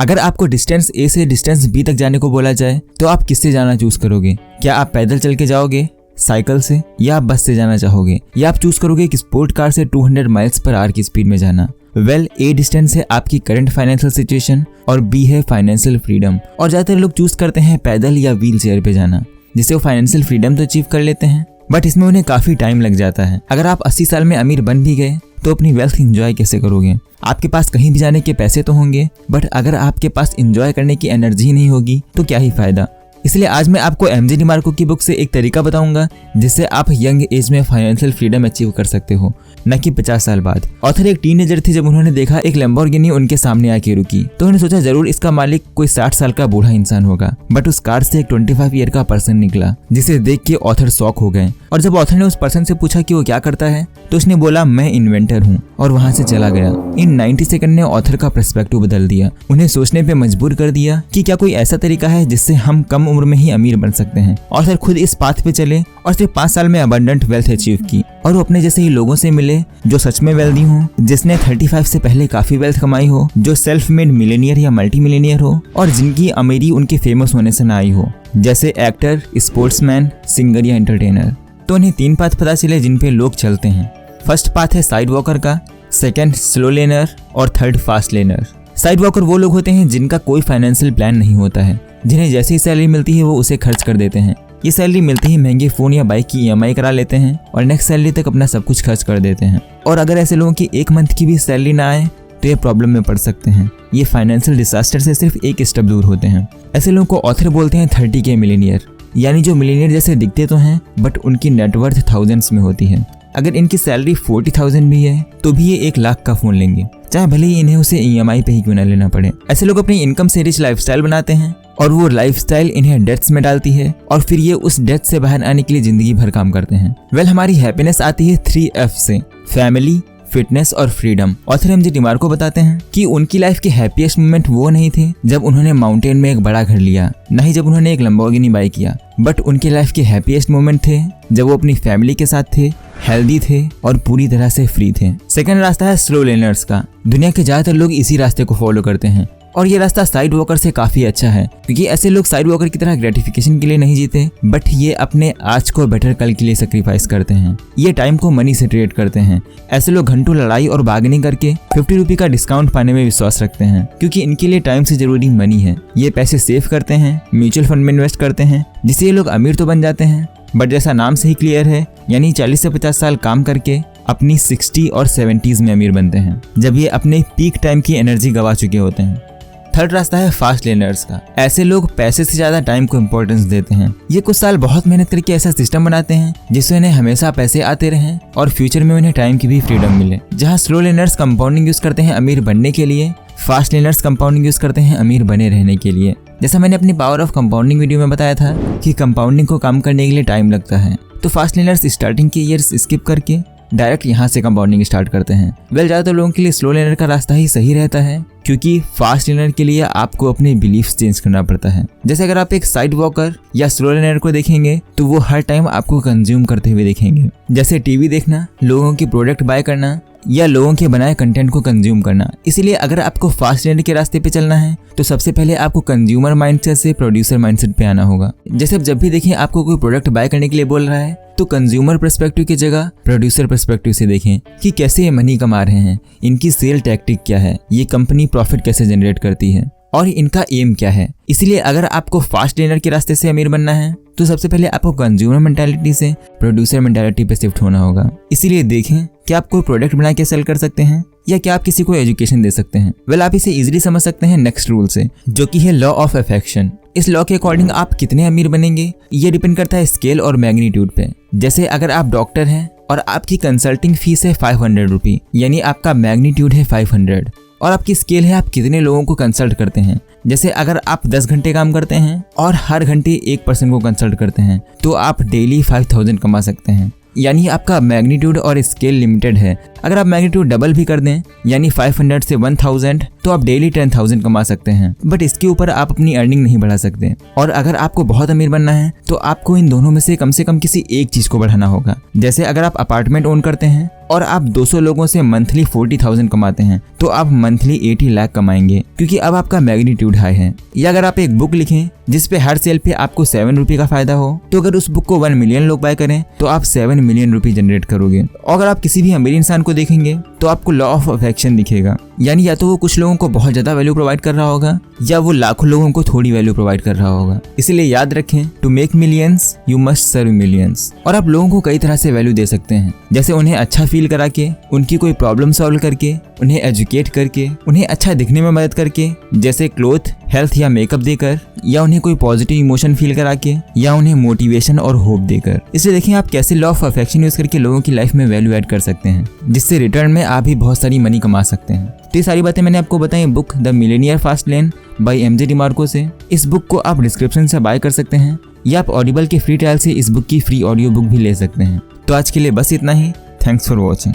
अगर आपको डिस्टेंस ए से डिस्टेंस बी तक जाने को बोला जाए तो आप किससे जाना चूज करोगे? क्या आप पैदल चल के जाओगे, साइकिल से, या आप बस से जाना चाहोगे, या आप चूज करोगे कि स्पोर्ट कार से 200 माइल्स पर आवर की स्पीड में जाना? वेल, ए डिस्टेंस है आपकी करंट फाइनेंशियल सिचुएशन और बी है फाइनेंशियल फ्रीडम। और ज्यादातर लोग चूज करते हैं पैदल या व्हील चेयर पे जाना, जिससे वो फाइनेंशियल फ्रीडम तो अचीव कर लेते हैं, बट इसमें उन्हें काफी टाइम लग जाता है। अगर आप 80 साल में अमीर बन भी गए तो अपनी वेल्थ एंजॉय कैसे करोगे? आपके पास कहीं भी जाने के पैसे तो होंगे, बट अगर आपके पास एंजॉय करने की एनर्जी नहीं होगी तो क्या ही फायदा। इसलिए आज मैं आपको एमजे डिमार्को की बुक से एक तरीका बताऊंगा जिससे आप यंग एज में फाइनेंशियल फ्रीडम अचीव कर सकते हो, न कि 50 साल बाद। ऑथर एक टीनेजर थे, जब उन्होंने देखा एक लैम्बोर्गिनी उनके सामने आके रुकी तो उन्होंने सोचा जरूर इसका मालिक कोई 60 साल का बूढ़ा इंसान होगा, बट उस कार से एक 25 ईयर का पर्सन निकला, जिसे देख के ऑथर शॉक हो गए। और जब ऑथर ने उस पर्सन से पूछा कि वो क्या करता है तो उसने बोला मैं इन्वेंटर हूँ, और वहां से चला गया। इन 90 सेकंड ने ऑथर का पर्सपेक्टिव बदल दिया, उन्हें सोचने पे मजबूर कर दिया कि क्या कोई ऐसा तरीका है जिससे हम कम उम्र में ही अमीर बन सकते हैं। ऑथर खुद इस पाथ पे चले और सिर्फ 5 साल में अबंडेंट वेल्थ अचीव की, और वो अपने जैसे ही लोगों से मिले जो सच में वेल्दी हो, जिसने 35 से पहले काफी वेल्थ कमाई हो, जो सेल्फ मेड मिलेनियर या मल्टी मिलेनियर हो, और जिनकी अमीरी उनके फेमस होने से ना आई हो, जैसे एक्टर, स्पोर्ट्समैन, सिंगर या एंटरटेनर। तो उन्हें 3 पाथ पता चले जिन पे लोग चलते हैं। फर्स्ट पाथ है साइड वॉकर का, सेकंड स्लो लेनर, और third fast learner. Side walker वो लोग होते हैं जिनका कोई फाइनेंशियल प्लान नहीं होता है, जिन्हें जैसी सैलरी मिलती है वो उसे खर्च कर देते हैं। ये सैलरी मिलते ही महंगे फोन या बाइक की EMI करा लेते हैं और नेक्स्ट सैलरी तक अपना सब कुछ खर्च कर देते हैं। और अगर ऐसे लोगों की 1 मंथ की भी सैलरी ना आए तो ये प्रॉब्लम में पड़ सकते हैं। ये फाइनेंशियल डिजास्टर से सिर्फ एक स्टेप दूर होते हैं। ऐसे लोगों को ऑथर बोलते हैं 30K मिलेनियर, यानी जो मिलेनियर जैसे दिखते तो हैं बट उनकी नेटवर्थ थाउजेंड्स में होती है। अगर इनकी सैलरी 40,000 भी है तो भी ये 1 लाख का फोन लेंगे, चाहे भले ही इन्हें उसे EMI पे ही क्यों ना लेना पड़े। ऐसे लोग अपनी इनकम से रिच लाइफस्टाइल बनाते हैं और वो लाइफस्टाइल इन्हें डेट्स में डालती है, और फिर ये उस डेट से बाहर आने के लिए जिंदगी भर काम करते हैं। वेल, हमारी हैप्पीनेस आती है 3F से, फैमिली, फिटनेस और फ्रीडम। ऑथर एमजे डिमार्को बताते हैं कि उनकी लाइफ के हैप्पीएस्ट मोमेंट वो नहीं थे जब उन्होंने माउंटेन में एक बड़ा घर लिया, न ही जब उन्होंने एक लैम्बोर्गिनी बाइक किया, बट उनके लाइफ के हैप्पीएस्ट मोमेंट थे जब वो अपनी फैमिली के साथ थे, हेल्दी थे और पूरी तरह से फ्री थे। सेकंड रास्ता है स्लो लेनर्स का। दुनिया के ज्यादातर लोग इसी रास्ते को फॉलो करते हैं, और ये रास्ता साइड वॉकर से काफी अच्छा है, क्योंकि ऐसे लोग साइड वॉकर की तरह ग्रेटिफिकेशन के लिए नहीं जीते, बट ये अपने आज को बेटर कल के लिए सेक्रीफाइस करते हैं। ये टाइम को मनी से ट्रेड करते हैं। ऐसे लोग घंटों लड़ाई और बार्गेनिंग करके 50 रुपये का डिस्काउंट पाने में विश्वास रखते हैं, क्योंकि इनके लिए टाइम से जरूरी मनी है। ये पैसे सेव करते हैं, म्यूचुअल फंड में इन्वेस्ट करते हैं, जिससे ये लोग अमीर तो बन जाते हैं, बट जैसा नाम से ही क्लियर है, यानी 40 से 50 साल काम करके अपनी 60 और 70s में अमीर बनते हैं, जब ये अपने पीक टाइम की एनर्जी गवा चुके होते हैं। थर्ड रास्ता है फास्ट लेनर्स का। ऐसे लोग पैसे से ज्यादा टाइम को इम्पोर्टेंस देते हैं। ये कुछ साल बहुत मेहनत करके ऐसा सिस्टम बनाते हैं जिससे उन्हें हमेशा पैसे आते रहें और फ्यूचर में उन्हें टाइम की भी फ्रीडम मिले। जहाँ स्लो लेनर्स कंपाउंडिंग यूज करते हैं अमीर बनने के लिए, फास्ट लेनर्स कंपाउंडिंग यूज करते हैं अमीर बने रहने के लिए। जैसा मैंने अपनी पावर ऑफ कंपाउंडिंग वीडियो में बताया था कि कंपाउंडिंग को काम करने के लिए टाइम लगता है, तो फास्ट लेनर्स स्टार्टिंग के ईयर्स स्किप करके डायरेक्ट यहाँ से कंपाउंडिंग स्टार्ट करते हैं। वेल, ज्यादातर लोगों के लिए स्लो लेनर का रास्ता ही सही रहता है, क्योंकि फास्ट लेनर के लिए आपको अपने बिलीफ्स चेंज करना पड़ता है। जैसे अगर आप एक साइड वॉकर या स्लो लेनर को देखेंगे तो वो हर टाइम आपको कंज्यूम करते हुए देखेंगे, जैसे टीवी देखना, लोगों की प्रोडक्ट बाय करना या लोगों के बनाए कंटेंट को कंज्यूम करना। इसीलिए अगर आपको फास्ट लेनर के रास्ते पे चलना है तो सबसे पहले आपको कंज्यूमर माइंडसेट से प्रोड्यूसर माइंडसेट पे आना होगा। जैसे जब भी देखें आपको कोई प्रोडक्ट बाय करने के लिए बोल रहा है तो कंज्यूमर पर्सपेक्टिव की जगह प्रोड्यूसर पर्सपेक्टिव से देखें कि कैसे ये मनी कमा रहे हैं, इनकी सेल टैक्टिक क्या है, ये कंपनी प्रॉफिट कैसे जनरेट करती है और इनका एम क्या है। इसलिए अगर आपको फास्ट लेनर के रास्ते से अमीर बनना है तो सबसे पहले आपको कंज्यूमर मेंटालिटी से प्रोड्यूसर मेंटालिटी पे शिफ्ट होना होगा। इसीलिए देखें कि आप कोई प्रोडक्ट बना के सेल कर सकते हैं या क्या आप किसी को एजुकेशन दे सकते हैं। वेल, आप इसे इजीली समझ सकते हैं नेक्स्ट रूल से, जो कि है लॉ ऑफ अफेक्शन। इस लॉ के अकॉर्डिंग आप कितने अमीर बनेंगे ये डिपेंड करता है स्केल और मैग्नीट्यूड पे। जैसे अगर आप डॉक्टर हैं और आपकी कंसल्टिंग फीस है 500 रुपये, यानी आपका मैग्नीट्यूड है 500, और आपकी स्केल है आप कितने लोगों को कंसल्ट करते हैं। जैसे अगर आप 10 घंटे काम करते हैं और हर घंटे 1 पर्सन को कंसल्ट करते हैं तो आप डेली 5000 कमा सकते हैं, यानी आपका मैग्नीट्यूड और स्केल लिमिटेड है। अगर आप मैग्नीट्यूड डबल भी कर दें, यानी 500 से 1000, तो आप डेली 10,000 कमा सकते हैं, बट इसके ऊपर आप अपनी अर्निंग नहीं बढ़ा सकते। और अगर आपको बहुत अमीर बनना है तो आपको इन दोनों में से कम किसी एक चीज को बढ़ाना होगा। जैसे अगर आप अपार्टमेंट ओन करते हैं और आप 200 लोगों से मंथली 40,000 कमाते हैं तो आप मंथली 80 लाख कमाएंगे, क्योंकि अब आपका मैग्नीट्यूड हाई है। या अगर आप एक बुक लिखें जिस पे हर सेल पे आपको 7 रुपये का फायदा हो, तो अगर उस बुक को 1 मिलियन लोग बाय करें तो आप 7 मिलियन रुपये जनरेट करोगे। और अगर आप किसी भी अमीर इंसान को देखेंगे तो आपको लॉ ऑफ अफेक्शन दिखेगा, यानी या तो वो कुछ लोगों को बहुत ज्यादा वैल्यू प्रोवाइड कर रहा होगा या वो लाखों लोगों को थोड़ी वैल्यू प्रोवाइड कर रहा होगा। इसलिए याद रखें, to make millions you must serve millions. और आप लोगों को कई तरह से वैल्यू दे सकते हैं, जैसे उन्हें अच्छा फील करा के, उनकी कोई प्रॉब्लम सॉल्व करके, उन्हें एजुकेट करके, उन्हें अच्छा दिखने में मदद करके, जैसे क्लोथ, हेल्थ या मेकअप देकर, या उन्हें कोई पॉजिटिव इमोशन फील करा के, या उन्हें मोटिवेशन और होप देकर। इसलिए देखें आप कैसे लॉ ऑफ अफेक्शन यूज करके लोगों की लाइफ में वैल्यू ऐड कर सकते हैं, जिससे रिटर्न में आप भी बहुत सारी मनी कमा सकते हैं। तो ये सारी बातें मैंने आपको बताई book the millionaire fast lane by MJ DeMarco से। इस बुक को आप डिस्क्रिप्शन से बाय कर सकते हैं या आप ऑडिबल के फ्री ट्रायल से इस बुक की फ्री ऑडियो बुक भी ले सकते हैं। तो आज के लिए बस इतना ही। Thanks for watching.